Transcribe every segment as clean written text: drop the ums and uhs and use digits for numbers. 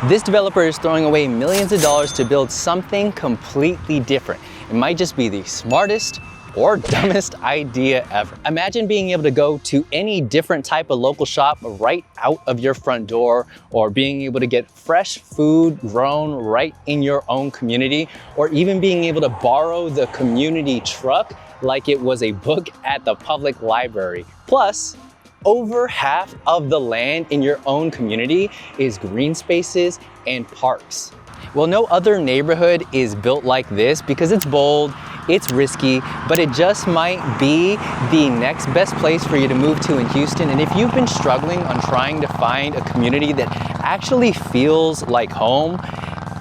This developer is throwing away millions of dollars to build something completely different. It might just be the smartest or dumbest idea ever. Imagine being able to go to any different type of local shop right out of your front door, or being able to get fresh food grown right in your own community, or even being able to borrow the community truck like it was a book at the public library. Plus, over half of the land in your own community is green spaces and parks. Well, no other neighborhood is built like this because it's bold, it's risky, but it just might be the next best place for you to move to in Houston. And if you've been struggling on trying to find a community that actually feels like home,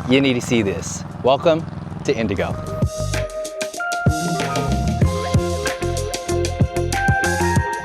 you need to see this. Welcome to Indigo.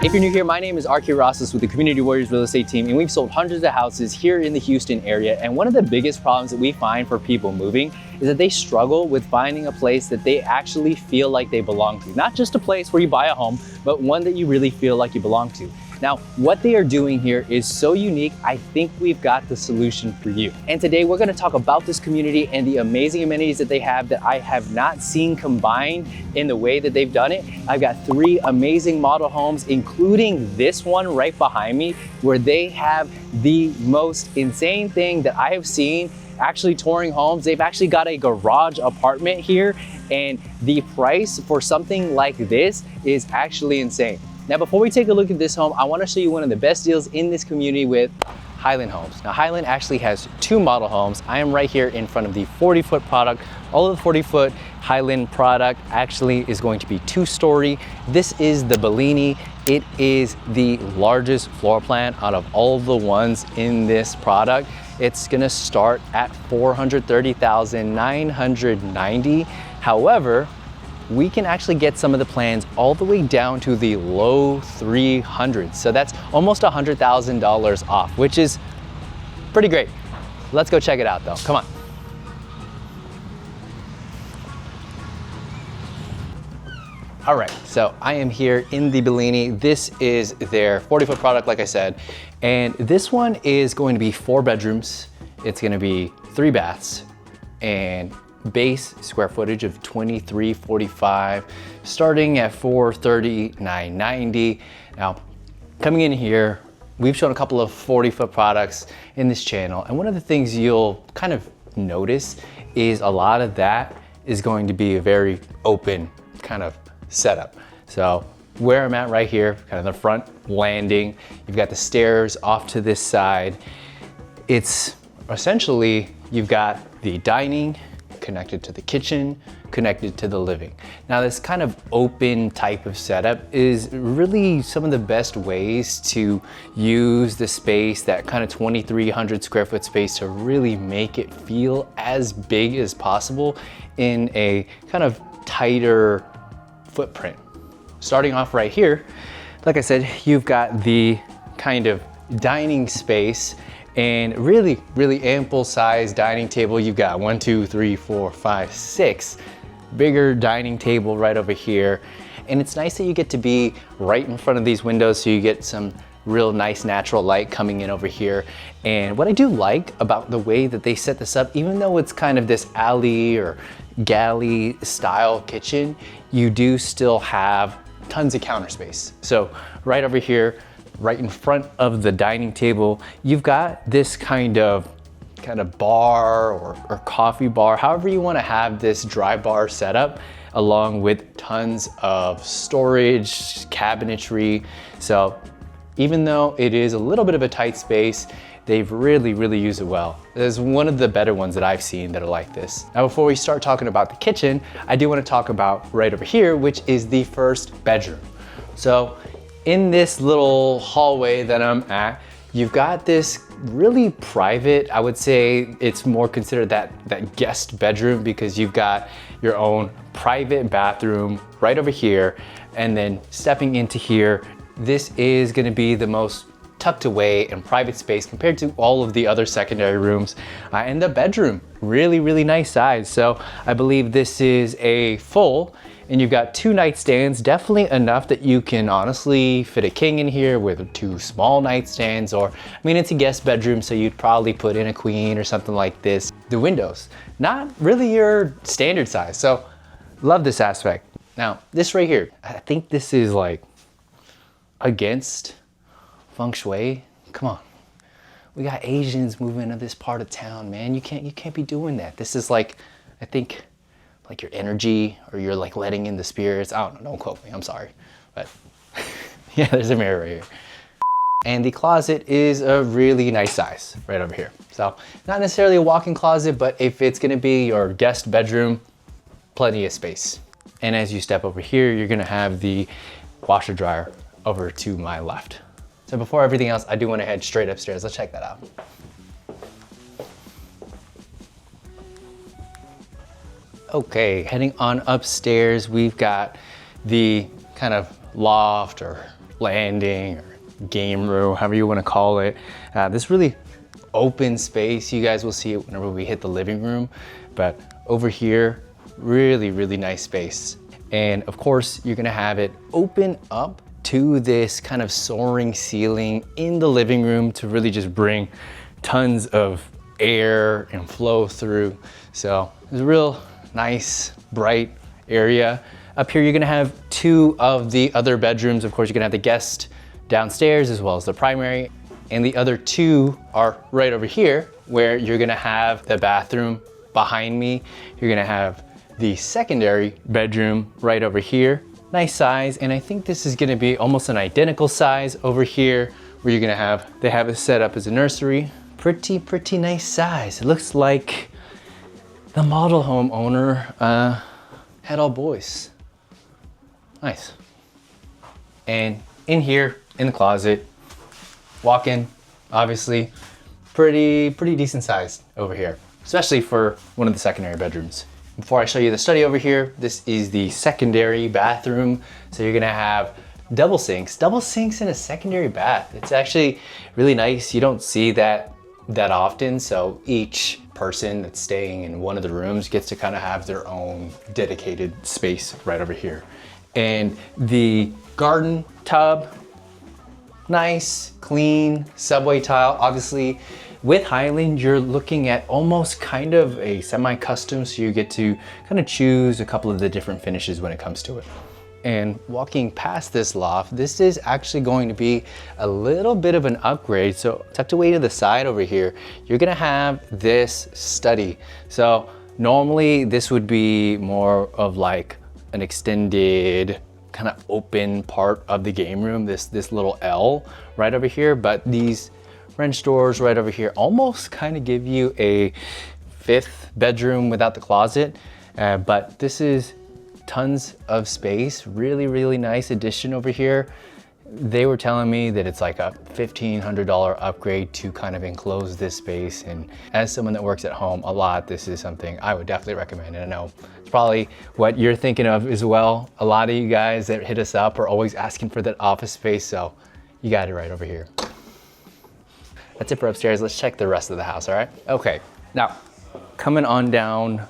If you're new here, my name is Archie Rosas with the Community Warriors Real Estate Team, and we've sold hundreds of houses here in the Houston area. And one of the biggest problems that we find for people moving is that they struggle with finding a place that they actually feel like they belong to. Not just a place where you buy a home, but one that you really feel like you belong to. Now, what they are doing here is so unique, I think we've got the solution for you. And today we're gonna talk about this community and the amazing amenities that they have that I have not seen combined in the way that they've done it. I've got 3 amazing model homes, including this one right behind me, where they have the most insane thing that I have seen actually touring homes. They've actually got a garage apartment here, and the price for something like this is actually insane. Now, before we take a look at this home, I want to show you one of the best deals in this community with Highland Homes. Now, Highland actually has 2 model homes. I am right here in front of the 40-foot product. All of the 40-foot Highland product actually is going to be 2-story. This is the Bellini. It is the largest floor plan out of all the ones in this product. It's gonna start at $430,990. However, we can actually get some of the plans all the way down to the low 300s. So that's almost $100,000 off, which is pretty great. Let's go check it out though, come on. All right, so I am here in the Bellini. This is their 40-foot product, like I said, and this one is going to be 4 bedrooms. It's gonna be 3 baths, and base square footage of 2345, starting at $430,990. Now, coming in here, we've shown a couple of 40-foot products in this channel, and one of the things you'll kind of notice is a lot of that is going to be a very open kind of setup. So where I'm at right here, kind of the front landing, you've got the stairs off to this side. It's essentially, you've got the dining connected to the kitchen, connected to the living. Now, this kind of open type of setup is really some of the best ways to use the space, that kind of 2,300 square foot space, to really make it feel as big as possible in a kind of tighter footprint. Starting off right here, like I said, you've got the kind of dining space, and really, really ample size dining table. You've got 1, 2, 3, 4, 5, 6 bigger dining table right over here. And it's nice that you get to be right in front of these windows, so you get some real nice natural light coming in over here. And what I do like about the way that they set this up, even though it's kind of this alley or galley style kitchen, you do still have tons of counter space. So right over here, right in front of the dining table, you've got this kind of bar or coffee bar, however you want to have this dry bar setup, along with tons of storage, cabinetry. So even though it is a little bit of a tight space, they've really, really used it well. It's one of the better ones that I've seen that are like this. Now, before we start talking about the kitchen, I do want to talk about right over here, which is the first bedroom. So in this little hallway that I'm at, you've got this really private, I would say it's more considered that guest bedroom, because you've got your own private bathroom right over here. And then stepping into here, this is gonna be the most tucked away and private space compared to all of the other secondary rooms. And the bedroom, really, really nice size. So I believe this is a full, And you've got 2 nightstands, definitely enough that you can honestly fit a king in here with 2 small nightstands, or, I mean, it's a guest bedroom, so you'd probably put in a queen or something like this. The windows, not really your standard size. So love this aspect. Now, this right here, I think this is like against feng shui. Come on. We got Asians moving into this part of town, man. You can't be doing that. This is like, I think, like your energy, or you're like letting in the spirits. I don't know, don't quote me, I'm sorry. But yeah, there's a mirror right here. And the closet is a really nice size right over here. So not necessarily a walk-in closet, but if it's gonna be your guest bedroom, plenty of space. And as you step over here, you're gonna have the washer dryer over to my left. So before everything else, I do wanna head straight upstairs. Let's check that out. Okay, heading on upstairs, we've got the kind of loft or landing or game room, however you want to call it. This really open space. You guys will see it whenever we hit the living room, but over here, really, really nice space. And of course, you're gonna have it open up to this kind of soaring ceiling in the living room to really just bring tons of air and flow through. So it's a real nice, bright area. Up here, you're gonna have 2 of the other bedrooms. Of course, you're gonna have the guest downstairs as well as the primary. And the other 2 are right over here, where you're gonna have the bathroom behind me. You're gonna have the secondary bedroom right over here. Nice size, and I think this is gonna be almost an identical size over here, where you're gonna have, they have it set up as a nursery. Pretty nice size. It looks like the model homeowner had all boys. Nice. And in here, in the closet, walk-in, obviously, pretty decent size over here, especially for one of the secondary bedrooms. Before I show you the study over here, this is the secondary bathroom. So you're gonna have double sinks in a secondary bath. It's actually really nice. You don't see that often. So each person that's staying in one of the rooms gets to kind of have their own dedicated space right over here. And the garden tub, nice, clean, subway tile. Obviously, with Highland, you're looking at almost kind of a semi-custom, so you get to kind of choose a couple of the different finishes when it comes to it. And walking past this loft, this is actually going to be a little bit of an upgrade. So tucked away to the side over here, you're gonna have this study. So normally this would be more of like an extended kind of open part of the game room, this little L right over here, but these French doors right over here almost kind of give you a 5th bedroom without the closet, but this is tons of space. Really nice addition over here. They were telling me that it's like a $1,500 upgrade to kind of enclose this space, and as someone that works at home a lot, this is something I would definitely recommend. And I know it's probably what you're thinking of as well. A lot of you guys that hit us up are always asking for that office space, so you got it right over here. That's it for upstairs. Let's check the rest of the house, all right? Okay, now coming on down,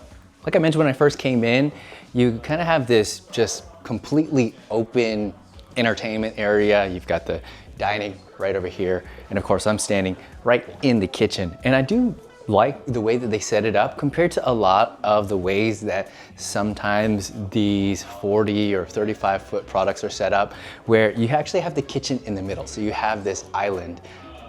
like I mentioned when I first came in, you kind of have this just completely open entertainment area. You've got the dining right over here. And of course, I'm standing right in the kitchen. And I do like the way that they set it up compared to a lot of the ways that sometimes these 40 or 35 foot products are set up, where you actually have the kitchen in the middle. So you have this island.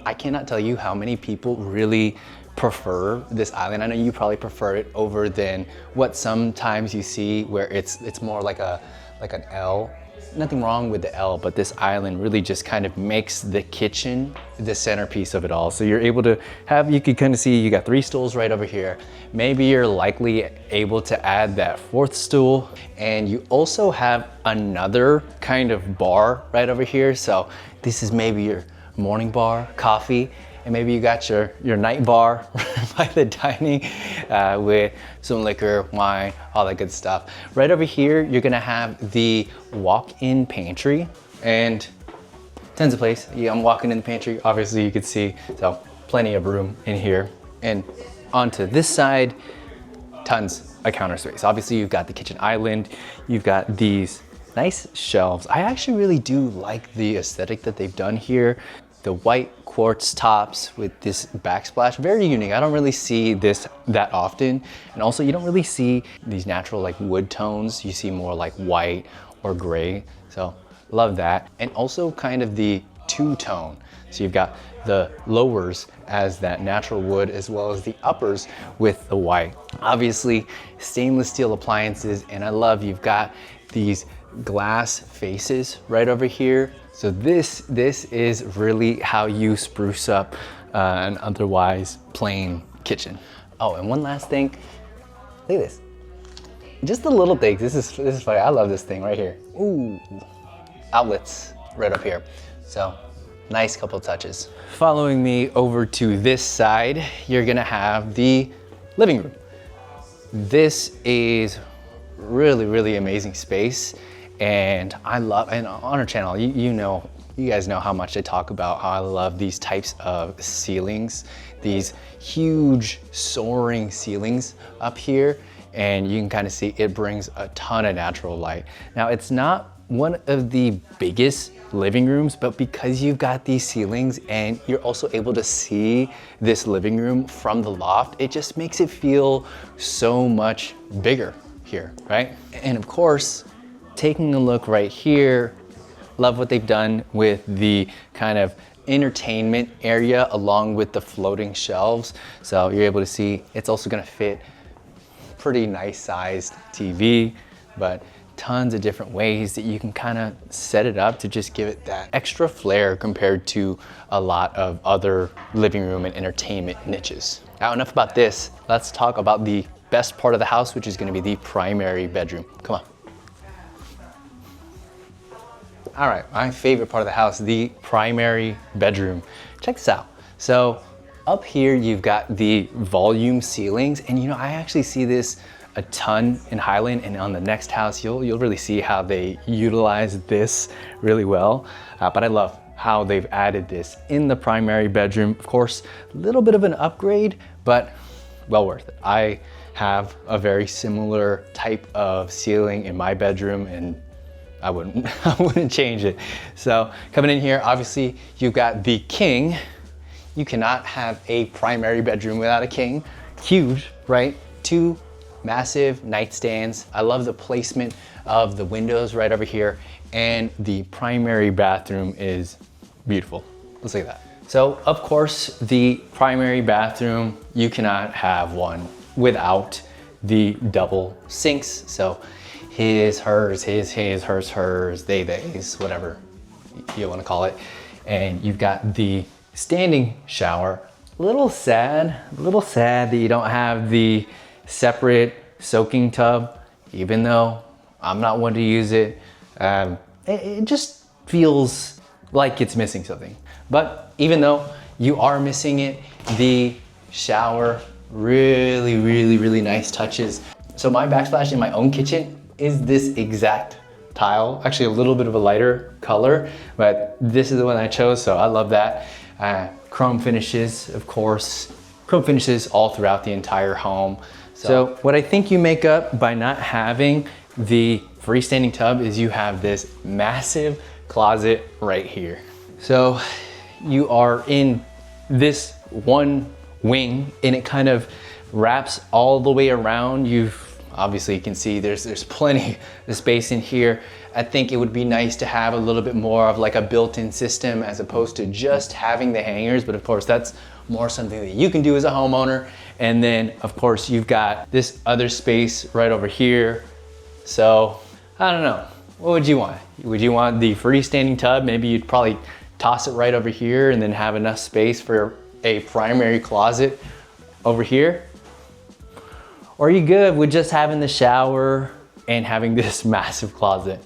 I cannot tell you how many people really prefer this island. I know you probably prefer it over than what sometimes you see where it's more like an L. Nothing wrong with the L, but this island really just kind of makes the kitchen the centerpiece of it all. So you're able to have, you can kind of see you got 3 stools right over here. Maybe you're likely able to add that 4th stool, and you also have another kind of bar right over here. So this is maybe your morning bar, coffee, and maybe you got your night bar by the dining with some liquor, wine, all that good stuff. Right over here, you're gonna have the walk-in pantry and tons of place. Yeah, I'm walking in the pantry, obviously you can see, so plenty of room in here. And onto this side, tons of counter space. Obviously, you've got the kitchen island, you've got these nice shelves. I actually really do like the aesthetic that they've done here. The white quartz tops with this backsplash, very unique. I don't really see this that often. And also you don't really see these natural like wood tones. You see more like white or gray. So love that. And also kind of the two-tone. So you've got the lowers as that natural wood as well as the uppers with the white. Obviously stainless steel appliances, and I love you've got these glass faces right over here. So this is really how you spruce up an otherwise plain kitchen. Oh, and one last thing, look at this. Just the little things, this is funny. I love this thing right here. Ooh, outlets right up here. So nice couple touches. Following me over to this side, you're gonna have the living room. This is really amazing space. And I love, and on our channel, you guys know how much I talk about how I love these types of ceilings, these huge soaring ceilings up here. And you can kind of see it brings a ton of natural light. Now it's not one of the biggest living rooms, but because you've got these ceilings and you're also able to see this living room from the loft, it just makes it feel so much bigger here, right? And of course, taking a look right here, love what they've done with the kind of entertainment area along with the floating shelves. So you're able to see it's also gonna fit pretty nice sized TV, but tons of different ways that you can kind of set it up to just give it that extra flair compared to a lot of other living room and entertainment niches. Now enough about this, let's talk about the best part of the house, which is gonna be the primary bedroom. Come on. All right, my favorite part of the house, the primary bedroom. Check this out. So up here, you've got the volume ceilings, and I actually see this a ton in Highland, and on the next house, you'll really see how they utilize this really well. But I love how they've added this in the primary bedroom. Of course, a little bit of an upgrade, but well worth it. I have a very similar type of ceiling in my bedroom, and I wouldn't change it. So coming in here, obviously you've got the king. You cannot have a primary bedroom without a king. Huge, right? Two massive nightstands. I love the placement of the windows right over here, and the primary bathroom is beautiful. Let's look at that. So of course, the primary bathroom, you cannot have one without the double sinks. So his, hers, hers, they's, whatever you want to call it. And you've got the standing shower. A little sad that you don't have the separate soaking tub, even though I'm not one to use it. It just feels like it's missing something. But even though you are missing it, the shower, really nice touches. So my backsplash in my own kitchen is this exact tile, actually a little bit of a lighter color, but this is the one I chose, so I love that. Chrome finishes, of course, chrome finishes all throughout the entire home. So what I think you make up by not having the freestanding tub is you have this massive closet right here. So you are in this one wing, and it kind of wraps all the way around. Obviously you can see there's plenty of space in here. I think it would be nice to have a little bit more of like a built-in system as opposed to just having the hangers, but of course that's more something that you can do as a homeowner. And then of course you've got this other space right over here. So I don't know, what would you want? Would you want the freestanding tub? Maybe you'd probably toss it right over here and then have enough space for a primary closet over here. Or are you good with just having the shower and having this massive closet?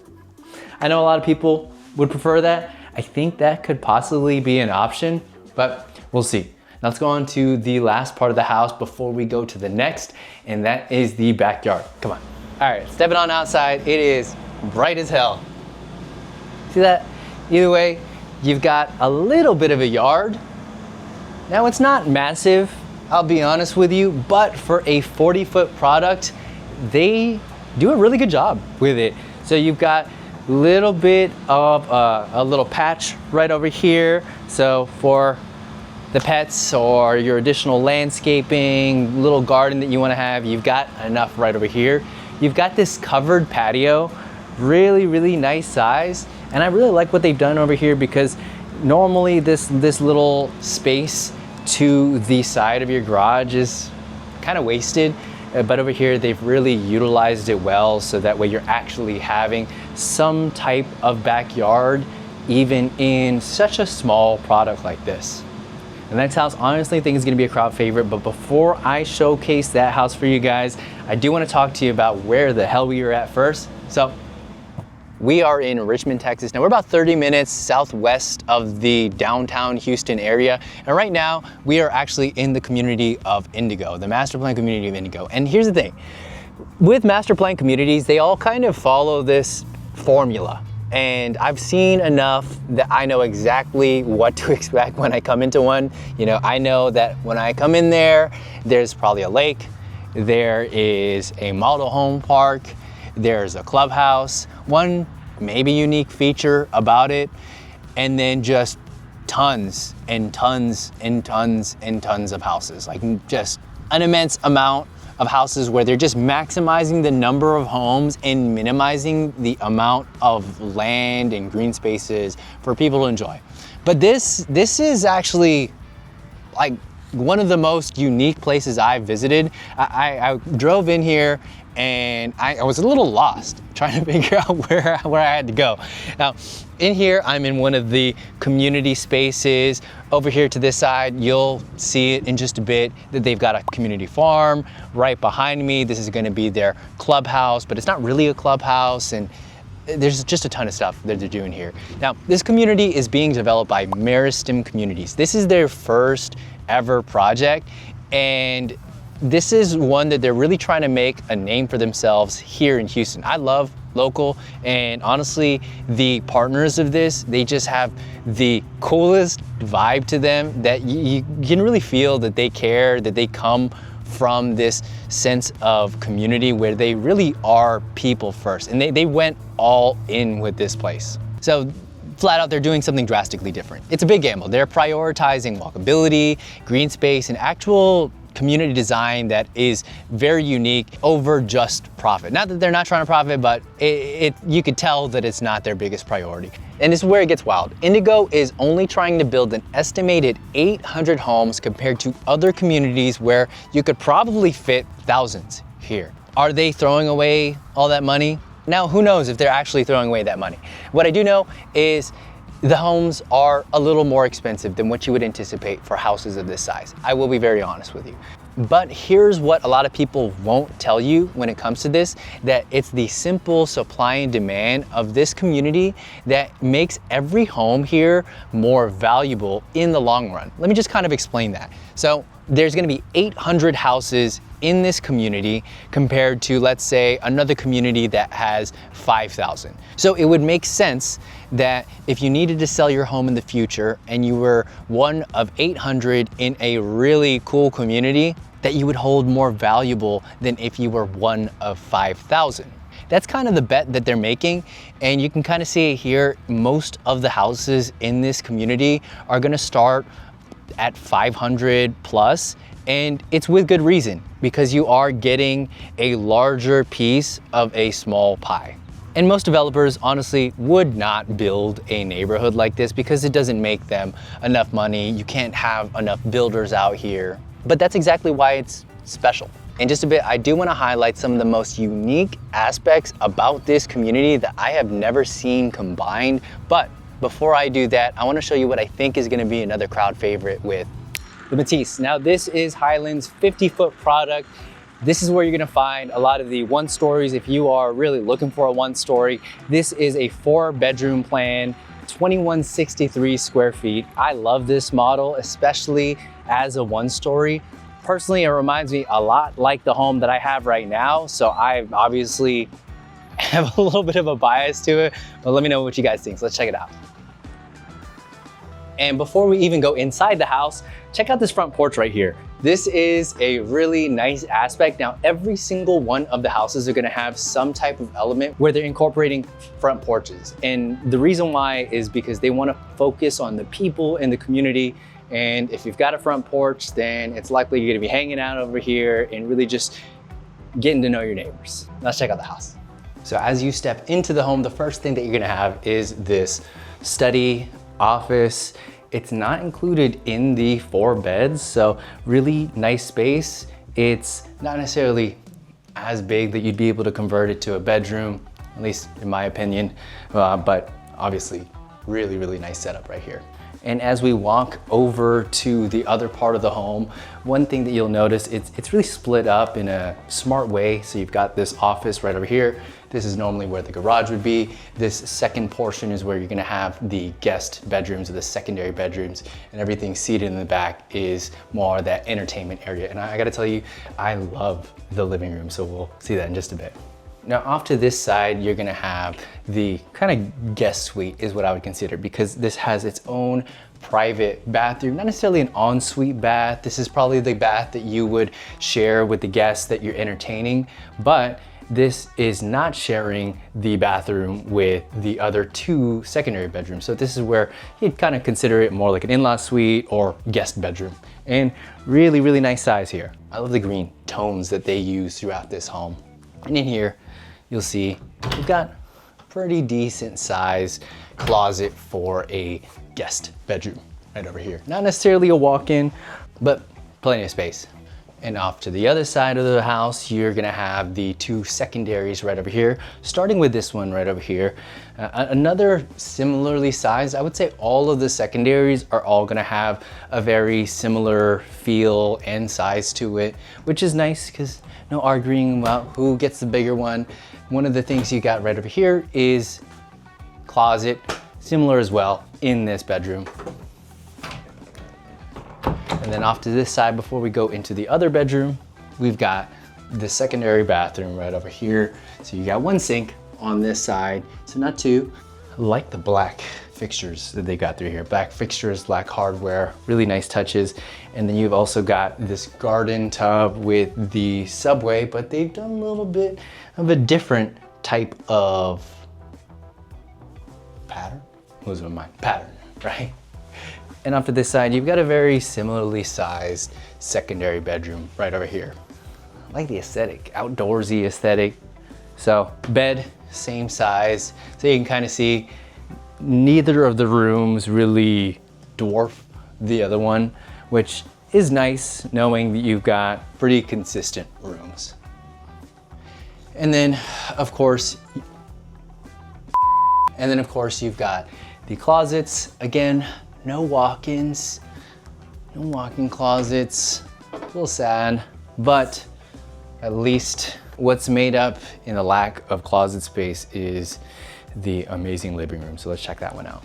I know a lot of people would prefer that. I think that could possibly be an option, but we'll see. Now let's go on to the last part of the house before we go to the next, and that is the backyard. Come on. All right, stepping on outside, it is bright as hell. See that? Either way, you've got a little bit of a yard. Now it's not massive, I'll be honest with you, but for a 40-foot product, they do a really good job with it. So you've got a little bit of a little patch right over here. So for the pets or your additional landscaping, little garden that you want to have, you've got enough right over here. You've got this covered patio, really nice size. And I really like what they've done over here, because normally this little space to the side of your garage is kind of wasted. But over here, they've really utilized it well, so that way you're actually having some type of backyard, even in such a small product like this. The next house, honestly, I think is gonna be a crowd favorite, but before I showcase that house for you guys, I do wanna talk to you about where the hell we are at first. So, we are in Richmond, Texas. Now we're about 30 minutes southwest of the downtown Houston area. And right now we are actually in the community of Indigo, the master plan community of Indigo. And here's the thing, with master plan communities, they all kind of follow this formula. And I've seen enough that I know exactly what to expect when I come into one. You know, I know that when I come in there, there's probably a lake, there is a model home park, there's a clubhouse, one maybe unique feature about it, and then just tons and tons and tons and tons of houses. Like just an immense amount of houses where they're just maximizing the number of homes and minimizing the amount of land and green spaces for people to enjoy. But this is actually like one of the most unique places I've visited. I drove in here and I was a little lost trying to figure out where I had to go. Now, in here, I'm in one of the community spaces. Over here to this side, you'll see it in just a bit that they've got a community farm right behind me. This is gonna be their clubhouse, but it's not really a clubhouse, and there's just a ton of stuff that they're doing here. Now, this community is being developed by Meristem Communities. This is their first ever project, and this is one that they're really trying to make a name for themselves here in Houston. I love local, and honestly, the partners of this, they just have the coolest vibe to them that you can really feel that they care, that they come from this sense of community where they really are people first, and they went all in with this place. So flat out, they're doing something drastically different. It's a big gamble. They're prioritizing walkability, green space, and actual community design that is very unique over just profit. Not that they're not trying to profit, but you could tell that it's not their biggest priority. And this is where it gets wild. Indigo is only trying to build an estimated 800 homes compared to other communities where you could probably fit thousands here. Are they throwing away all that money? Now, who knows if they're actually throwing away that money? What I do know is the homes are a little more expensive than what you would anticipate for houses of this size. I will be very honest with you. But here's what a lot of people won't tell you when it comes to this, that it's the simple supply and demand of this community that makes every home here more valuable in the long run. Let me just kind of explain that. So there's gonna be 800 houses in this community compared to, let's say, another community that has 5,000. So it would make sense that if you needed to sell your home in the future and you were one of 800 in a really cool community, that you would hold more valuable than if you were one of 5,000. That's kind of the bet that they're making, and you can kind of see it here. Most of the houses in this community are gonna start at 500 plus, and it's with good reason, because you are getting a larger piece of a small pie. And most developers honestly would not build a neighborhood like this because it doesn't make them enough money. You can't have enough builders out here, but that's exactly why it's special. In just a bit, I do want to highlight some of the most unique aspects about this community that I have never seen combined. But before I do that, I want to show you what I think is going to be another crowd favorite with the Matisse. Now, this is Highland's 50-foot product. This is where you're gonna find a lot of the one stories if you are really looking for a one story. This is a 4-bedroom plan, 2163 square feet. I love this model, especially as a one story. Personally, it reminds me a lot like the home that I have right now. So I obviously have a little bit of a bias to it, but let me know what you guys think. So let's check it out. And before we even go inside the house, check out this front porch right here. This is a really nice aspect. Now, every single one of the houses are gonna have some type of element where they're incorporating front porches. And the reason why is because they wanna focus on the people in the community. And if you've got a front porch, then it's likely you're gonna be hanging out over here and really just getting to know your neighbors. Let's check out the house. So as you step into the home, the first thing that you're gonna have is this study, office. It's not included in the 4 beds, so really nice space. It's not necessarily as big that you'd be able to convert it to a bedroom, at least in my opinion, but obviously really, really nice setup right here. And as we walk over to the other part of the home, one thing that you'll notice, it's really split up in a smart way. So you've got this office right over here. This is normally where the garage would be. This second portion is where you're gonna have the guest bedrooms or the secondary bedrooms, and everything seated in the back is more that entertainment area. And I gotta tell you, I love the living room, so we'll see that in just a bit. Now off to this side, you're gonna have the kind of guest suite is what I would consider, because this has its own private bathroom, not necessarily an ensuite bath. This is probably the bath that you would share with the guests that you're entertaining, but this is not sharing the bathroom with the other 2 secondary bedrooms. So this is where you'd kind of consider it more like an in-law suite or guest bedroom. And really, really nice size here. I love the green tones that they use throughout this home. And in here, you'll see we've got a pretty decent size closet for a guest bedroom right over here. Not necessarily a walk-in, but plenty of space. And off to the other side of the house, you're gonna have the 2 secondaries right over here, starting with this one right over here. Another similarly sized, I would say all of the secondaries are all gonna have a very similar feel and size to it, which is nice because no arguing about who gets the bigger one. One of the things you got right over here is closet, similar as well in this bedroom. And then off to this side, before we go into the other bedroom, we've got the secondary bathroom right over here. So you got 1 sink on this side, so not 2. I like the black fixtures that they got through here. Black fixtures, black hardware, really nice touches. And then you've also got this garden tub with the subway, but they've done a little bit of a different type of pattern. Losing my mind, pattern, right? And off to this side, you've got a very similarly sized secondary bedroom right over here. I like the aesthetic, outdoorsy aesthetic. So bed, same size. So you can kind of see neither of the rooms really dwarf the other one, which is nice knowing that you've got pretty consistent rooms. And then of course, you've got the closets. Again, no walk-ins, no walk-in closets. A little sad, but at least what's made up in the lack of closet space is the amazing living room. So let's check that one out.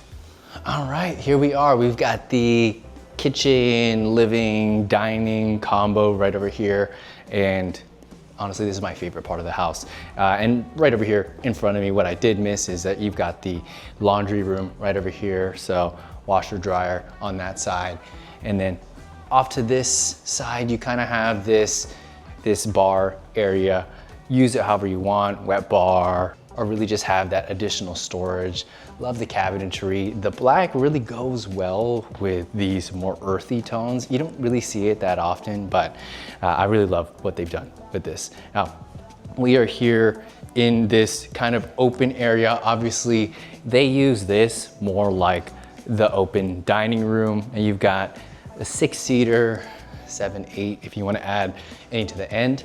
All right, here we are. We've got the kitchen, living, dining combo right over here. And honestly, this is my favorite part of the house. And right over here in front of me, what I did miss is that you've got the laundry room right over here. So washer dryer on that side. And then off to this side, you kind of have this bar area. Use it however you want, wet bar, or really just have that additional storage. Love the cabinetry. The black really goes well with these more earthy tones. You don't really see it that often, but I really love what they've done with this. Now, we are here in this kind of open area. Obviously, they use this more like the open dining room, and you've got a 6-seater, 7, 8 if you want to add any to the end.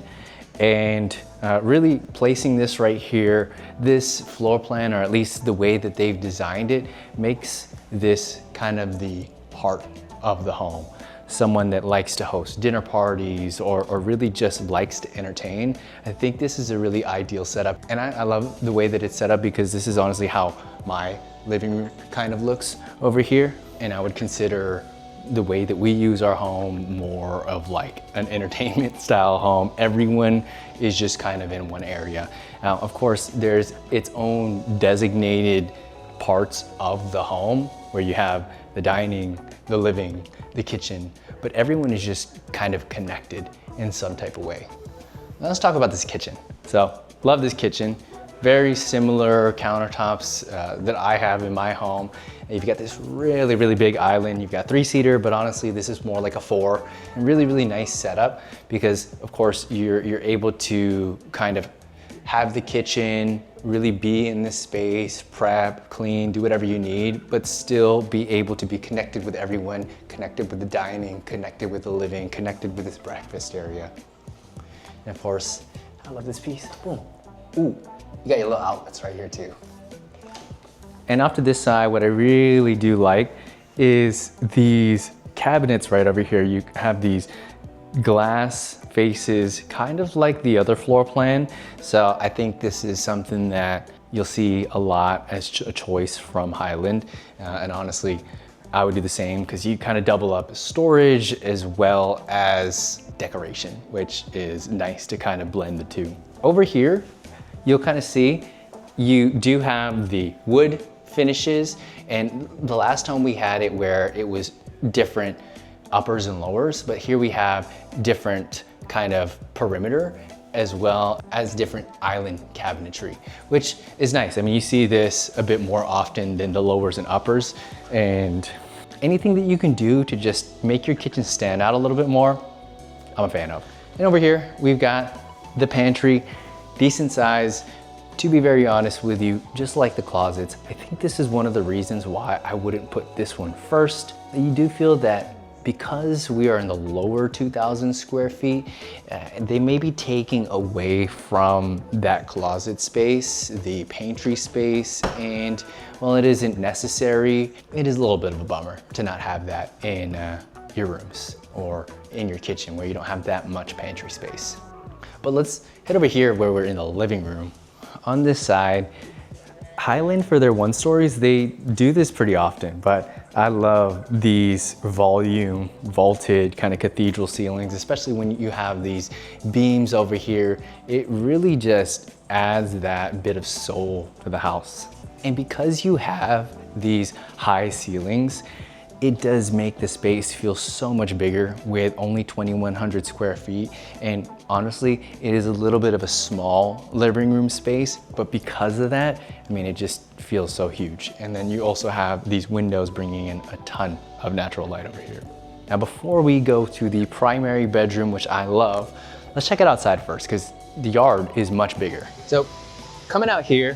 And really placing this right here, this floor plan, or at least the way that they've designed it, makes this kind of the heart of the home. Someone that likes to host dinner parties or really just likes to entertain, I think this is a really ideal setup. And I love the way that it's set up, because this is honestly how my living room kind of looks over here. And I would consider the way that we use our home more of like an entertainment style home. Everyone is just kind of in one area. Now, of course, there's its own designated parts of the home where you have the dining, the living, the kitchen, but everyone is just kind of connected in some type of way. Now let's talk about this kitchen. So, love this kitchen. Very similar countertops that I have in my home. You've got this really, really big island. You've got 3-seater, but honestly, this is more like a 4. And really, really nice setup because, of course, you're able to kind of have the kitchen, really be in this space, prep, clean, do whatever you need, but still be able to be connected with everyone, connected with the dining, connected with the living, connected with this breakfast area. And of course, I love this piece. Boom. Ooh, you got your little outlets right here too. And off to this side, what I really do like is these cabinets right over here. You have these glass faces, kind of like the other floor plan. So I think this is something that you'll see a lot as a choice from Highland. And honestly, I would do the same because you kind of double up storage as well as decoration, which is nice to kind of blend the two. Over here, you'll kind of see you do have the wood finishes, and the last time we had it where it was different uppers and lowers, but here we have different kind of perimeter as well as different island cabinetry, which is nice. I mean, you see this a bit more often than the lowers and uppers, and anything that you can do to just make your kitchen stand out a little bit more, I'm a fan of. And over here, we've got the pantry, decent size. To be very honest with you, just like the closets, I think this is one of the reasons why I wouldn't put this one first. You do feel that because we are in the lower 2,000 square feet, they may be taking away from that closet space, the pantry space, and while it isn't necessary, it is a little bit of a bummer to not have that in your rooms or in your kitchen where you don't have that much pantry space. But let's head over here where we're in the living room. On this side, Highland, for their 1-stories, they do this pretty often, but I love these volume vaulted kind of cathedral ceilings, especially when you have these beams over here. It really just adds that bit of soul to the house. And because you have these high ceilings, it does make the space feel so much bigger with only 2,100 square feet. And honestly, it is a little bit of a small living room space, but because of that, I mean, it just feels so huge. And then you also have these windows bringing in a ton of natural light over here. Now, before we go to the primary bedroom, which I love, let's check it outside first because the yard is much bigger. So coming out here,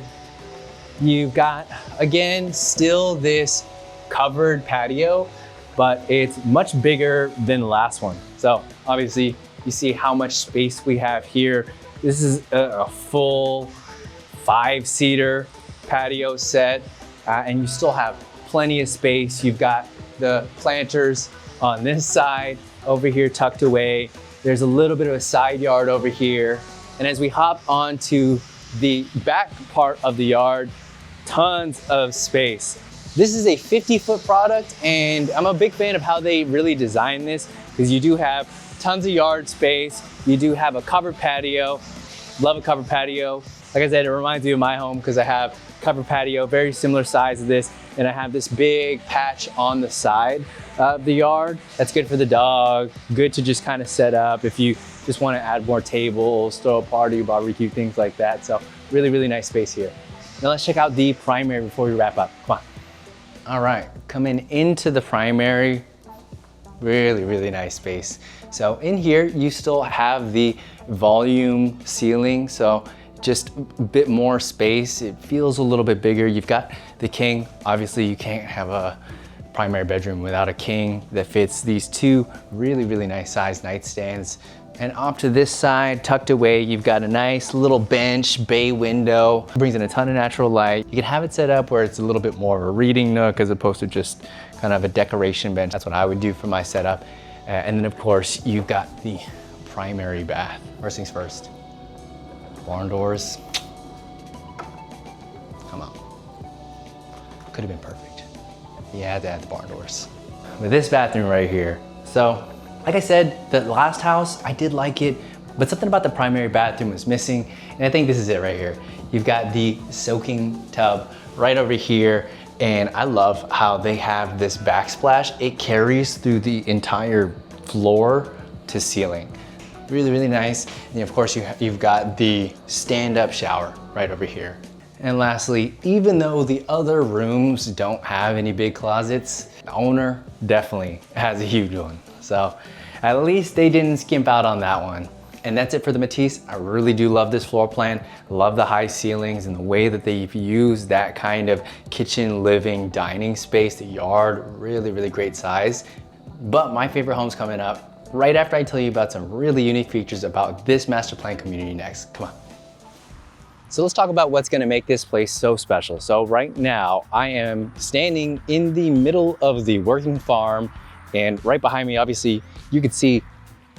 you've got, again, still this covered patio, but it's much bigger than the last one. So obviously you see how much space we have here. This is a full 5-seater patio set, and you still have plenty of space. You've got the planters on this side over here tucked away. There's a little bit of a side yard over here. And as we hop onto the back part of the yard, tons of space. This is a 50-foot product, and I'm a big fan of how they really design this because you do have tons of yard space. You do have a covered patio. Love a covered patio. Like I said, it reminds me of my home because I have covered patio, very similar size to this, and I have this big patch on the side of the yard. That's good for the dog, good to just kind of set up if you just want to add more tables, throw a party, barbecue, things like that. So really, really nice space here. Now let's check out the primary before we wrap up. Come on. All right, coming into the primary, really, really nice space. So in here, you still have the volume ceiling, so just a bit more space. It feels a little bit bigger. You've got the king. Obviously, you can't have a primary bedroom without a king that fits these two really, really nice sized nightstands. And off to this side, tucked away, you've got a nice little bench, bay window. Brings in a ton of natural light. You can have it set up where it's a little bit more of a reading nook as opposed to just kind of a decoration bench. That's what I would do for my setup. And then of course, you've got the primary bath. First things first, barn doors. Come on. Could have been perfect. You had to add the barn doors. With this bathroom right here. So, like I said, the last house, I did like it, but something about the primary bathroom was missing, and I think this is it right here. You've got the soaking tub right over here. And I love how they have this backsplash. It carries through the entire floor to ceiling. Really, really nice. And of course you've got the stand-up shower right over here. And lastly, even though the other rooms don't have any big closets, the owner definitely has a huge one. So at least they didn't skimp out on that one. And that's it for the Matisse. I really do love this floor plan. Love the high ceilings and the way that they've used that kind of kitchen, living, dining space, the yard, really, really great size. But my favorite home's coming up right after I tell you about some really unique features about this master plan community next. Come on. So let's talk about what's gonna make this place so special. So right now, I am standing in the middle of the working farm, and right behind me, obviously, you can see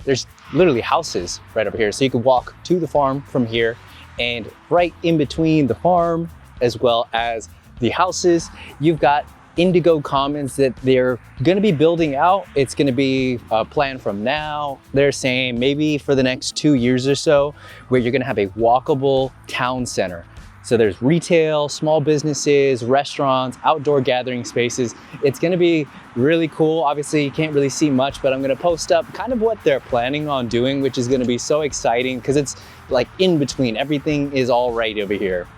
there's literally houses right over here. So you can walk to the farm from here, and right in between the farm, as well as the houses, you've got Indigo Commons that they're gonna be building out. It's gonna be a plan from now. They're saying maybe for the next 2 years or so, where you're gonna have a walkable town center. So there's retail, small businesses, restaurants, outdoor gathering spaces. It's gonna be really cool. Obviously you can't really see much, but I'm gonna post up kind of what they're planning on doing, which is gonna be so exciting because it's like in between. Everything is all right over here.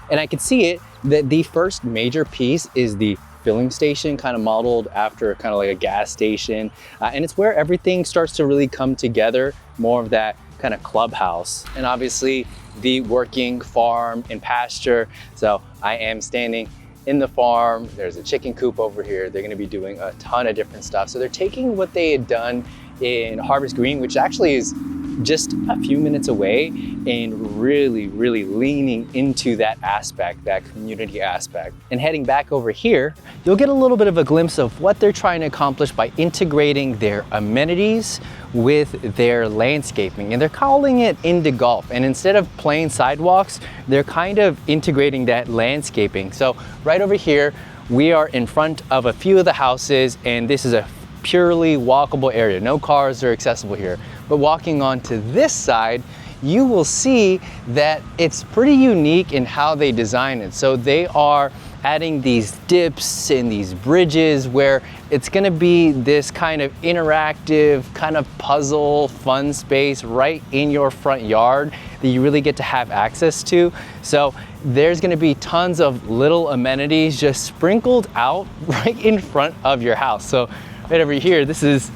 And I can see it, that the first major piece is the filling station, kind of modeled after kind of like a gas station. And it's where everything starts to really come together, more of that kind of clubhouse. And obviously the working farm and pasture. So I am standing in the farm. There's a chicken coop over here. They're gonna be doing a ton of different stuff. So they're taking what they had done in Harvest Green, which actually is just a few minutes away, and really, really leaning into that aspect, that community aspect. And heading back over here, you'll get a little bit of a glimpse of what they're trying to accomplish by integrating their amenities with their landscaping. And they're calling it Indigolf. And instead of plain sidewalks, they're kind of integrating that landscaping. So right over here, we are in front of a few of the houses, and this is a purely walkable area. No cars are accessible here. But walking onto this side, you will see that it's pretty unique in how they design it. So they are adding these dips and these bridges where it's gonna be this kind of interactive, kind of puzzle, fun space right in your front yard that you really get to have access to. So there's gonna be tons of little amenities just sprinkled out right in front of your house. So right over here, this is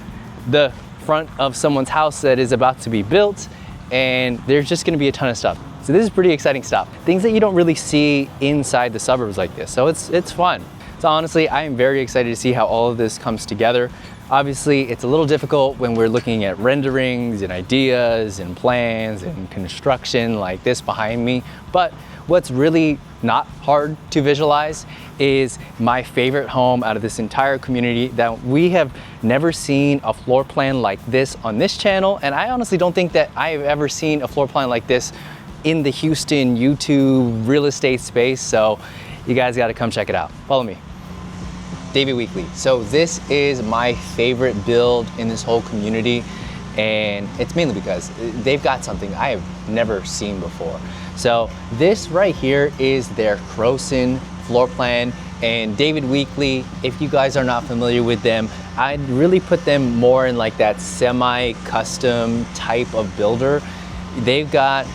the front of someone's house that is about to be built, and there's just gonna be a ton of stuff. So this is pretty exciting stuff. Things that you don't really see inside the suburbs like this. So it's fun. So honestly, I am very excited to see how all of this comes together. Obviously, it's a little difficult when we're looking at renderings and ideas and plans and construction like this behind me, but what's really not hard to visualize is my favorite home out of this entire community, that we have never seen a floor plan like this on this channel. And I honestly don't think that I have ever seen a floor plan like this in the Houston YouTube real estate space. So you guys got to come check it out. Follow me. David Weekly. So this is my favorite build in this whole community. And it's mainly because they've got something I have never seen before. So this right here is their Croson floor plan. And David Weekly, if you guys are not familiar with them, I'd really put them more in like that semi-custom type of builder. They've got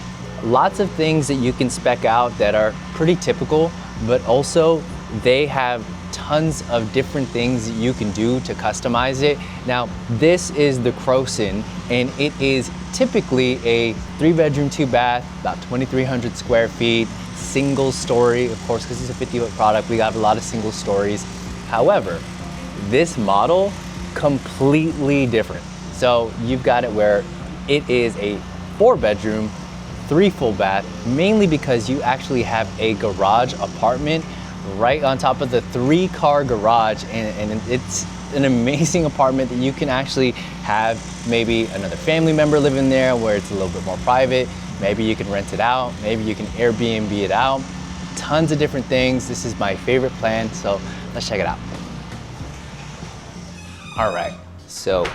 lots of things that you can spec out that are pretty typical, but also they have tons of different things that you can do to customize it. Now, this is the Croson, and it is typically a 3-bedroom, 2-bath, about 2,300 square feet, single story, of course, because it's a 50-foot product, we got a lot of single stories. However, this model, completely different. So you've got it where it is a 4-bedroom, 3 full bath, mainly because you actually have a garage apartment right on top of the 3-car garage, and it's an amazing apartment that you can actually have maybe another family member living there where it's a little bit more private. Maybe you can rent it out, maybe you can Airbnb it out. Tons of different things. This is my favorite plan, so let's check it out. All right, so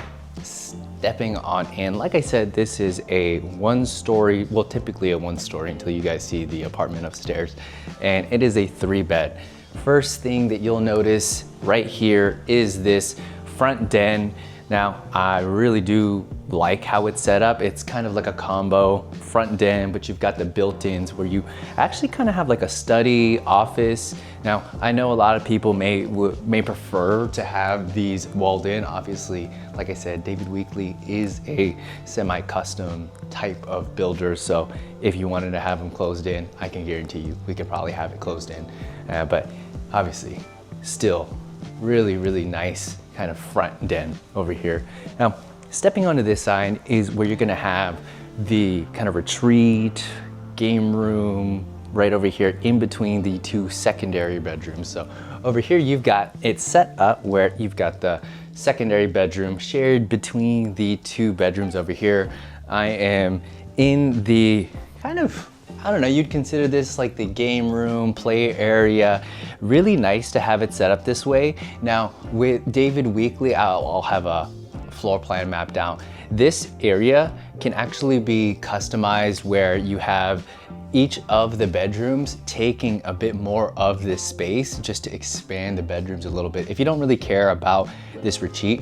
stepping on in, like I said, this is a 1-story, well, typically a 1-story until you guys see the apartment upstairs, and it is a 3-bed. first thing that you'll notice right here is this front den. Now, I really do like how it's set up. It's kind of like a combo front den, but you've got the built-ins where you actually kind of have like a study office. Now, I know a lot of people may prefer to have these walled in. Obviously, like I said, David Weekley is a semi-custom type of builder. So if you wanted to have them closed in, I can guarantee you we could probably have it closed in. But obviously, still really, really nice kind of front den over here. Now, stepping onto this side is where you're gonna have the kind of retreat, game room, right over here in between the two secondary bedrooms. So over here, you've got it set up where you've got the secondary bedroom shared between the two bedrooms over here. I am in the kind of, I don't know, you'd consider this like the game room, play area. Really nice to have it set up this way. Now with David Weekley, I'll have a floor plan mapped out. This area can actually be customized where you have each of the bedrooms taking a bit more of this space just to expand the bedrooms a little bit. If you don't really care about this retreat,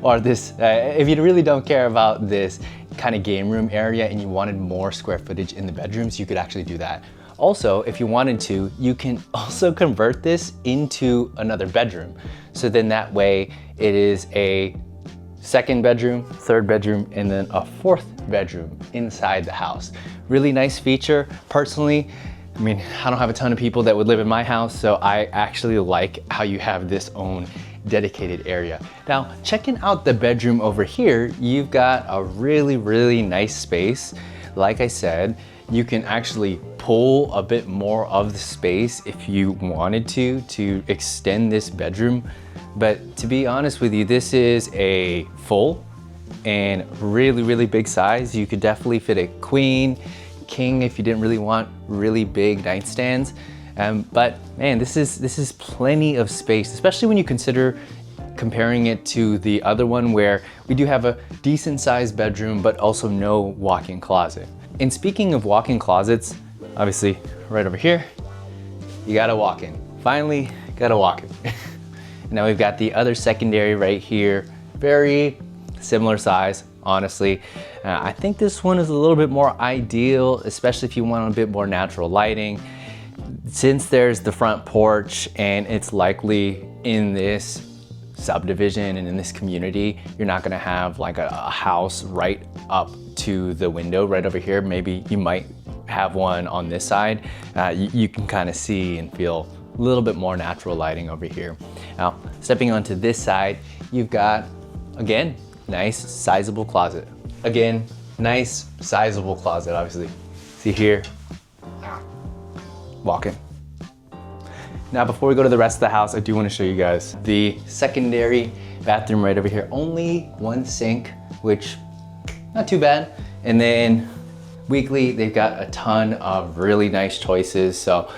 or this, if you really don't care about this kind of game room area and you wanted more square footage in the bedrooms, you could actually do that. Also, if you wanted to, you can also convert this into another bedroom. So then that way it is a second bedroom, third bedroom, and then a fourth bedroom inside the house. Really nice feature. Personally, I mean, I don't have a ton of people that would live in my house, so I actually like how you have this own dedicated area. Now, checking out the bedroom over here, you've got a really, really nice space. Like I said, you can actually pull a bit more of the space if you wanted to extend this bedroom. But to be honest with you, this is a full and really, really big size. You could definitely fit a queen, king if you didn't really want really big nightstands. But man, this is plenty of space, especially when you consider comparing it to the other one where we do have a decent sized bedroom, but also no walk-in closet. And speaking of walk-in closets, obviously right over here, you got a walk-in. Finally, got a walk-in. Now we've got the other secondary right here, very similar size, honestly. I think this one is a little bit more ideal, especially if you want a bit more natural lighting. Since there's the front porch and it's likely in this subdivision and in this community, you're not gonna have like a house right up to the window right over here. Maybe you might have one on this side. You can kind of see and feel a little bit more natural lighting over here. Now, stepping onto this side, you've got, again, nice sizable closet. Again, nice sizable closet, obviously. See here, walk-in. Now, before we go to the rest of the house, I do want to show you guys the secondary bathroom right over here. Only one sink, which not too bad. And then Weekley, they've got a ton of really nice choices. So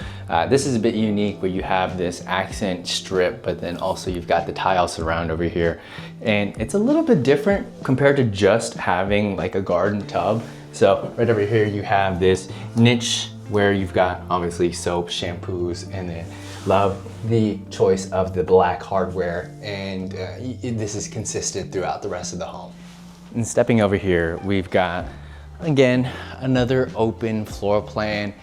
this is a bit unique where you have this accent strip, but then also you've got the tile surround over here. And it's a little bit different compared to just having like a garden tub. So right over here, you have this niche where you've got obviously soap, shampoos, and then love the choice of the black hardware. And this is consistent throughout the rest of the home. And stepping over here, we've got, again, another open floor plan.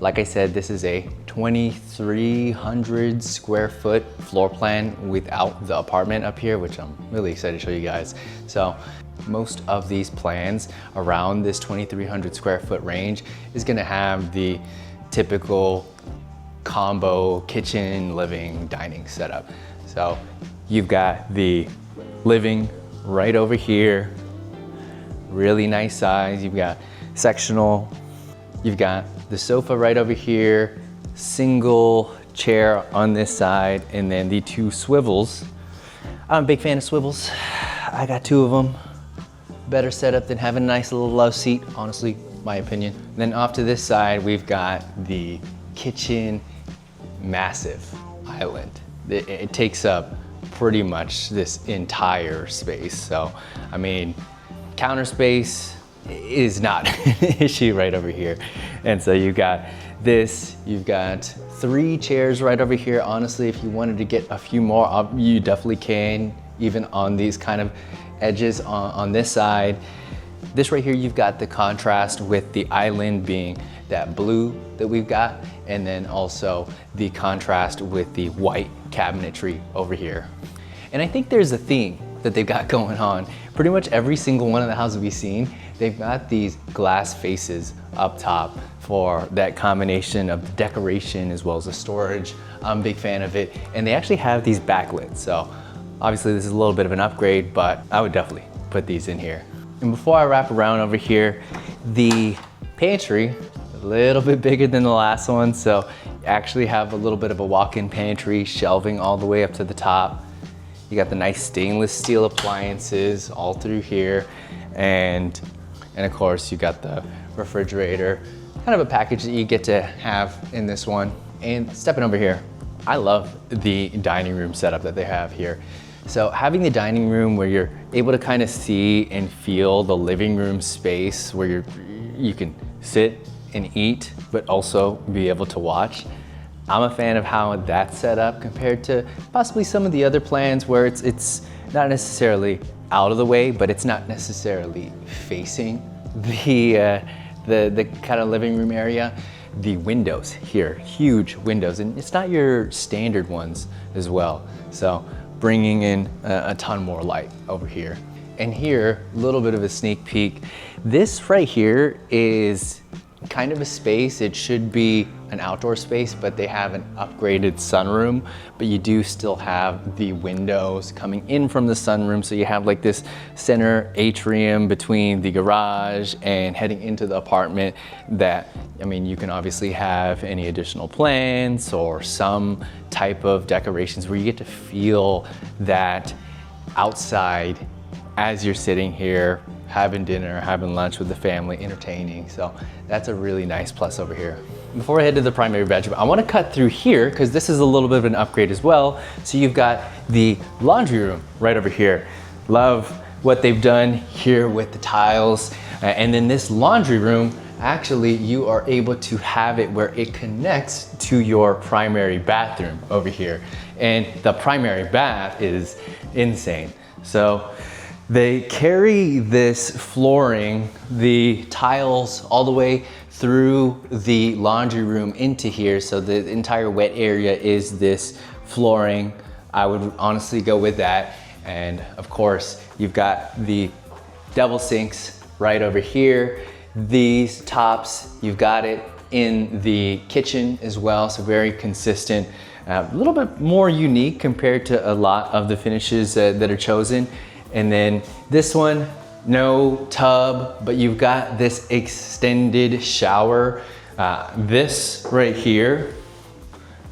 Like I said, this is a 2,300 square foot floor plan without the apartment up here, which I'm really excited to show you guys. So most of these plans around this 2,300 square foot range is gonna have the typical combo kitchen, living, dining setup. So you've got the living right over here, really nice size. You've got sectional, you've got the sofa right over here, single chair on this side, and then the two swivels. I'm a big fan of swivels. I got two of them. Better setup than having a nice little love seat, honestly, my opinion. Then off to this side, we've got the kitchen, massive island. It takes up pretty much this entire space. So, I mean, counter space is not an issue right over here. And so you got this. You've got 3 chairs right over here. Honestly, if you wanted to get a few more, you definitely can, even on these kind of edges on this side. This right here, you've got the contrast with the island being that blue that we've got, and then also the contrast with the white cabinetry over here. And I think there's a theme that they've got going on. Pretty much every single one of the houses we've seen, they've got these glass faces up top for that combination of the decoration as well as the storage. I'm a big fan of it. And they actually have these backlights. So obviously this is a little bit of an upgrade, but I would definitely put these in here. And before I wrap around over here, the pantry, a little bit bigger than the last one. So you actually have a little bit of a walk-in pantry, shelving all the way up to the top. You got the nice stainless steel appliances all through here. And of course you got the refrigerator, kind of a package that you get to have in this one. And stepping over here, I love the dining room setup that they have here. So having the dining room where you're able to kind of see and feel the living room space where you can sit and eat, but also be able to watch. I'm a fan of how that's set up compared to possibly some of the other plans where it's not necessarily out of the way, but it's not necessarily facing the kind of living room area. The windows here, huge windows, and it's not your standard ones as well. So bringing in a ton more light over here. And here, a little bit of a sneak peek. This right here is kind of a space. It should be an outdoor space, but they have an upgraded sunroom, but you do still have the windows coming in from the sunroom. So you have like this center atrium between the garage and heading into the apartment that, I mean, you can obviously have any additional plants or some type of decorations where you get to feel that outside as you're sitting here, having dinner, having lunch with the family, entertaining. So that's a really nice plus over here. Before I head to the primary bedroom, I want to cut through here because this is a little bit of an upgrade as well. So you've got the laundry room right over here. Love what they've done here with the tiles. And then this laundry room, actually you are able to have it where it connects to your primary bathroom over here. And the primary bath is insane. So they carry this flooring, the tiles, all the way through the laundry room into here. So the entire wet area is this flooring. I would honestly go with that. And of course, you've got the double sinks right over here. These tops, you've got it in the kitchen as well. So very consistent, a little bit more unique compared to a lot of the finishes that are chosen. And then this one, no tub, but you've got this extended shower. This right here,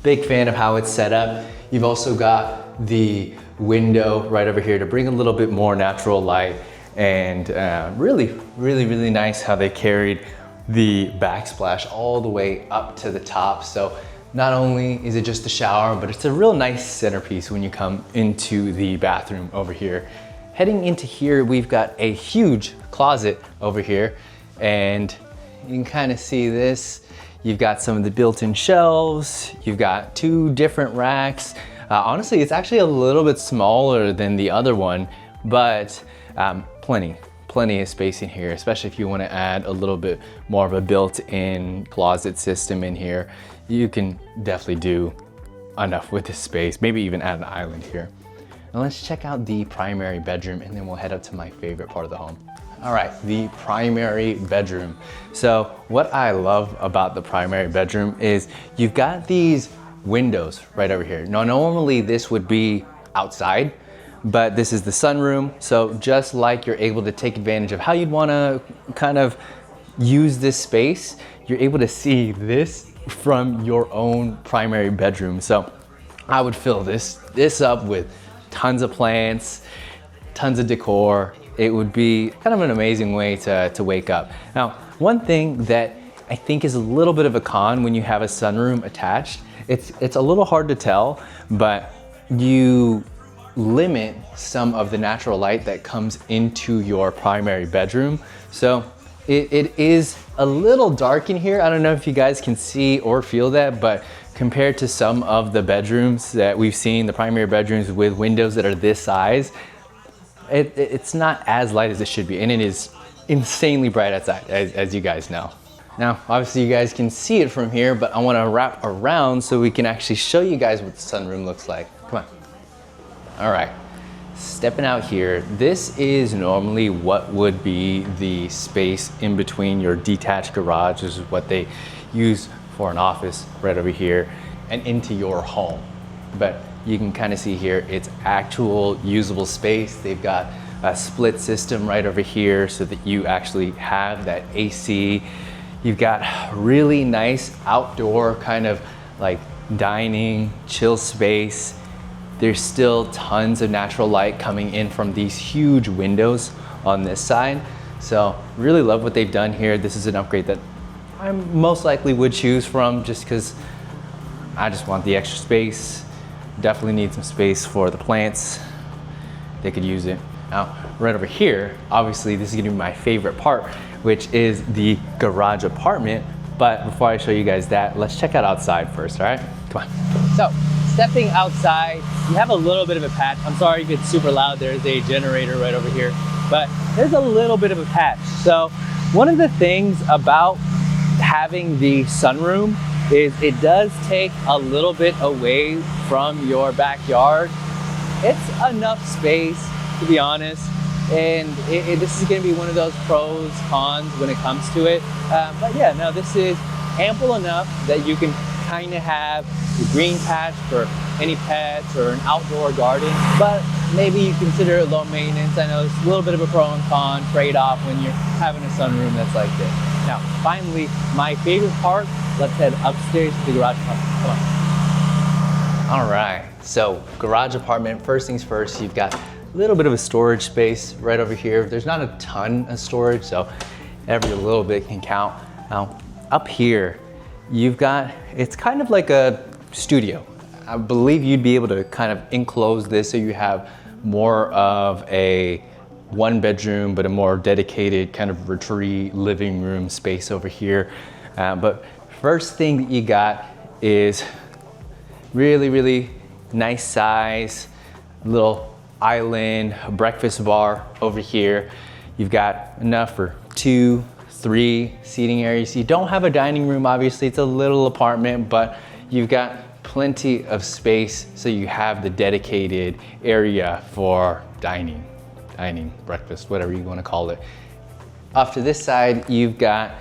big fan of how it's set up. You've also got the window right over here to bring a little bit more natural light. And really nice how they carried the backsplash all the way up to the top. So not only is it just the shower, but it's a real nice centerpiece when you come into the bathroom over here. Heading into here, we've got a huge closet over here, and you can kind of see this. You've got some of the built-in shelves. You've got 2 different racks. Honestly, it's actually a little bit smaller than the other one, but plenty of space in here, especially if you want to add a little bit more of a built-in closet system in here. You can definitely do enough with this space, maybe even add an island here. Now let's check out the primary bedroom, and then we'll head up to my favorite part of the home. All right, the primary bedroom. So what I love about the primary bedroom is you've got these windows right over here. Now normally this would be outside, but this is the sunroom. So just like you're able to take advantage of how you'd wanna kind of use this space, you're able to see this from your own primary bedroom. So I would fill this up with tons of plants, tons of decor. It would be kind of an amazing way to wake up. Now, one thing that I think is a little bit of a con when you have a sunroom attached, it's a little hard to tell, but you limit some of the natural light that comes into your primary bedroom. So It is a little dark in here. I don't know if you guys can see or feel that, but compared to some of the bedrooms that we've seen, the primary bedrooms with windows that are this size, it's not as light as it should be, and it is insanely bright outside, as you guys know. Now, obviously you guys can see it from here, but I wanna wrap around so we can actually show you guys what the sunroom looks like. Come on. All right, stepping out here, this is normally what would be the space in between your detached garage. This is what they use for an office right over here and into your home. But you can kind of see here, it's actual usable space. They've got a split system right over here so that you actually have that AC. You've got really nice outdoor kind of like dining, chill space. There's still tons of natural light coming in from these huge windows on this side. So really love what they've done here. This is an upgrade that I most likely would choose from just because I just want the extra space. Definitely need some space for the plants. They could use it. Now, right over here, obviously this is gonna be my favorite part, which is the garage apartment. But before I show you guys that, let's check out outside first, all right? Come on. So, stepping outside, you have a little bit of a patch. I'm sorry if it's super loud. There's a generator right over here, but there's a little bit of a patch. So one of the things about having the sunroom is it does take a little bit away from your backyard. It's enough space, to be honest. And this is gonna be one of those pros, cons when it comes to it. But yeah, no, this is ample enough that you can kind of have a green patch for any pets or an outdoor garden, but maybe you consider it low maintenance. I know it's a little bit of a pro and con trade-off when you're having a sunroom that's like this. Now, finally, my favorite part, let's head upstairs to the garage apartment. Come on. All right, so garage apartment, first things first, you've got a little bit of a storage space right over here. There's not a ton of storage, so every little bit can count. Now, up here, you've got, it's kind of like a studio. I believe you'd be able to kind of enclose this so you have more of a one bedroom, but a more dedicated kind of retreat living room space over here. But first thing that you got is really, really nice size, little island breakfast bar over here. You've got enough for 2, 3 seating areas. You don't have a dining room, obviously. It's a little apartment, but you've got plenty of space so you have the dedicated area for dining, breakfast, whatever you want to call it. Off to this side, you've got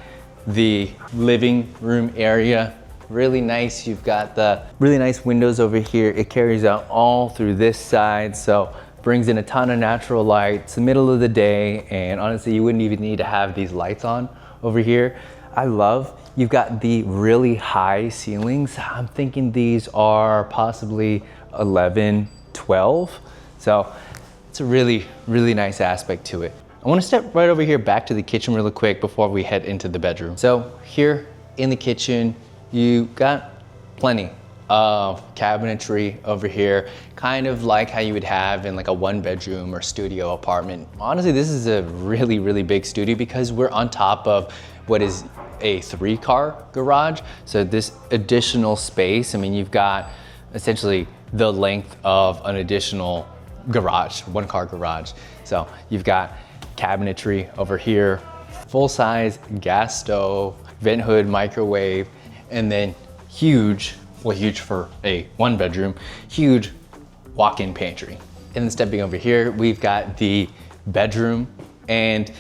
the living room area. Really nice. You've got the really nice windows over here. It carries out all through this side, so brings in a ton of natural light. It's the middle of the day, and honestly, you wouldn't even need to have these lights on over here. I love, you've got the really high ceilings. I'm thinking these are possibly 11, 12. So it's a really, really nice aspect to it. I want to step right over here back to the kitchen really quick before we head into the bedroom. So here in the kitchen, you got plenty of cabinetry over here, kind of like how you would have in like a one bedroom or studio apartment. Honestly, this is a really, really big studio because we're on top of what is a 3-car garage. So this additional space, I mean, you've got essentially the length of an additional garage, 1-car garage. So you've got cabinetry over here, full-size gas stove, vent hood, microwave, and then huge, well, huge for a 1-bedroom, huge walk-in pantry. And then stepping over here, we've got the bedroom, and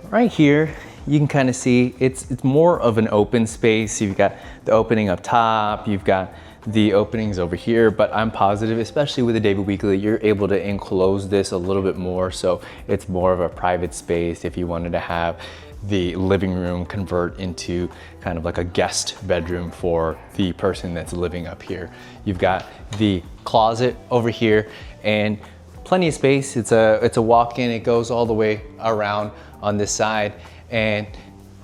right here, you can kind of see it's more of an open space. You've got the opening up top, you've got the openings over here, but I'm positive, especially with the David Weekley, you're able to enclose this a little bit more, so it's more of a private space if you wanted to have the living room convert into kind of like a guest bedroom for the person that's living up here. You've got the closet over here and plenty of space. It's a walk-in, it goes all the way around on this side. And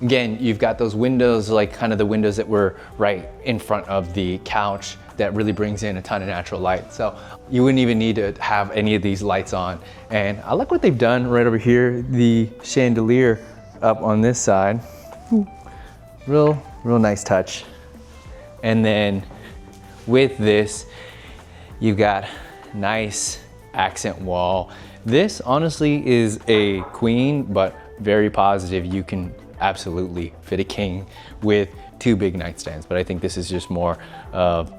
again, you've got those windows, like kind of the windows that were right in front of the couch that really brings in a ton of natural light. So you wouldn't even need to have any of these lights on. And I like what they've done right over here. The chandelier up on this side. Real nice touch. And then with this, you've got nice accent wall. This honestly is a queen, but very positive. You can absolutely fit a king with 2 big nightstands, but I think this is just more of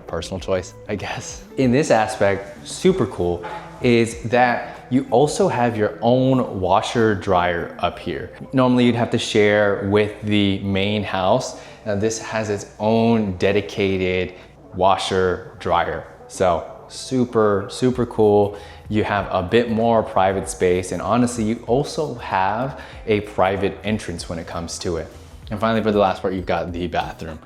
personal choice, I guess. In this aspect, super cool, is that you also have your own washer dryer up here. Normally you'd have to share with the main house. Now this has its own dedicated washer dryer. So super cool. You have a bit more private space, and honestly, you also have a private entrance when it comes to it. And finally, for the last part, you've got the bathroom.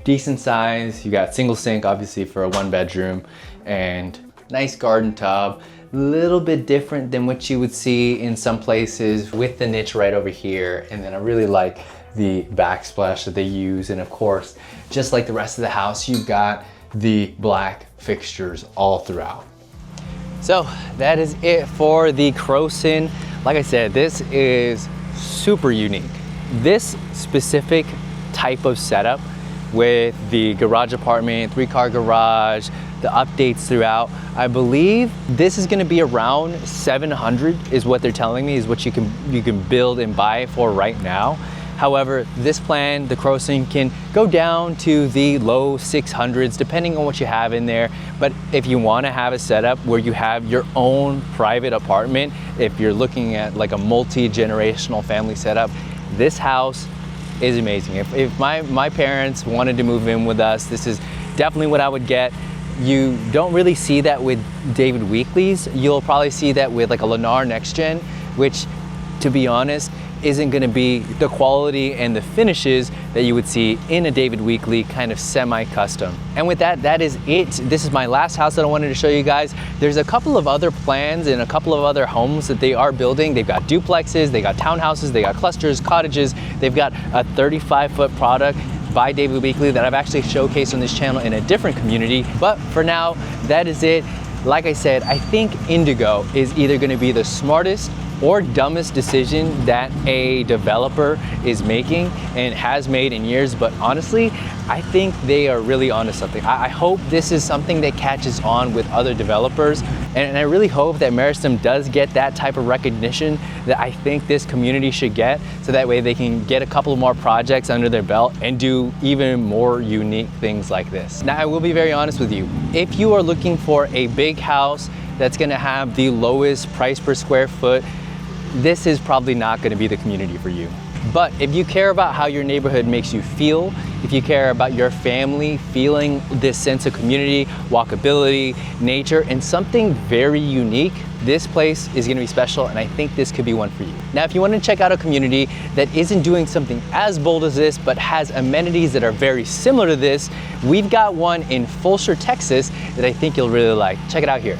Decent size, you got single sink, obviously for a 1-bedroom, and nice garden tub. Little bit different than what you would see in some places with the niche right over here. And then I really like the backsplash that they use. And of course, just like the rest of the house, you've got the black fixtures all throughout. So that is it for the Croson. Like I said, this is super unique. This specific type of setup with the garage apartment, 3-car garage, the updates throughout, I believe this is gonna be around 700 is what they're telling me, is what you can build and buy for right now. However, this plan, the Croson, can go down to the low 600s depending on what you have in there. But if you wanna have a setup where you have your own private apartment, if you're looking at like a multi-generational family setup, this house is amazing. If my parents wanted to move in with us, this is definitely what I would get. You don't really see that with David Weekley's. You'll probably see that with like a Lennar Next Gen, which, to be honest, isn't gonna be the quality and the finishes that you would see in a David Weekley kind of semi-custom. And with that, that is it. This is my last house that I wanted to show you guys. There's a couple of other plans and a couple of other homes that they are building. They've got duplexes, they got townhouses, they got clusters, cottages. They've got a 35-foot product by David Weekley that I've actually showcased on this channel in a different community. But for now, that is it. Like I said, I think Indigo is either gonna be the smartest or dumbest decision that a developer is making and has made in years, but honestly, I think they are really onto something. I hope this is something that catches on with other developers, and I really hope that Meristem does get that type of recognition that I think this community should get, so that way they can get a couple more projects under their belt and do even more unique things like this. Now, I will be very honest with you. If you are looking for a big house that's gonna have the lowest price per square foot, this is probably not going to be the community for you. But if you care about how your neighborhood makes you feel, if you care about your family feeling this sense of community, walkability, nature, and something very unique, this place is going to be special, and I think this could be one for you. Now, if you want to check out a community that isn't doing something as bold as this, but has amenities that are very similar to this, we've got one in Fulshear, Texas that I think you'll really like. Check it out here.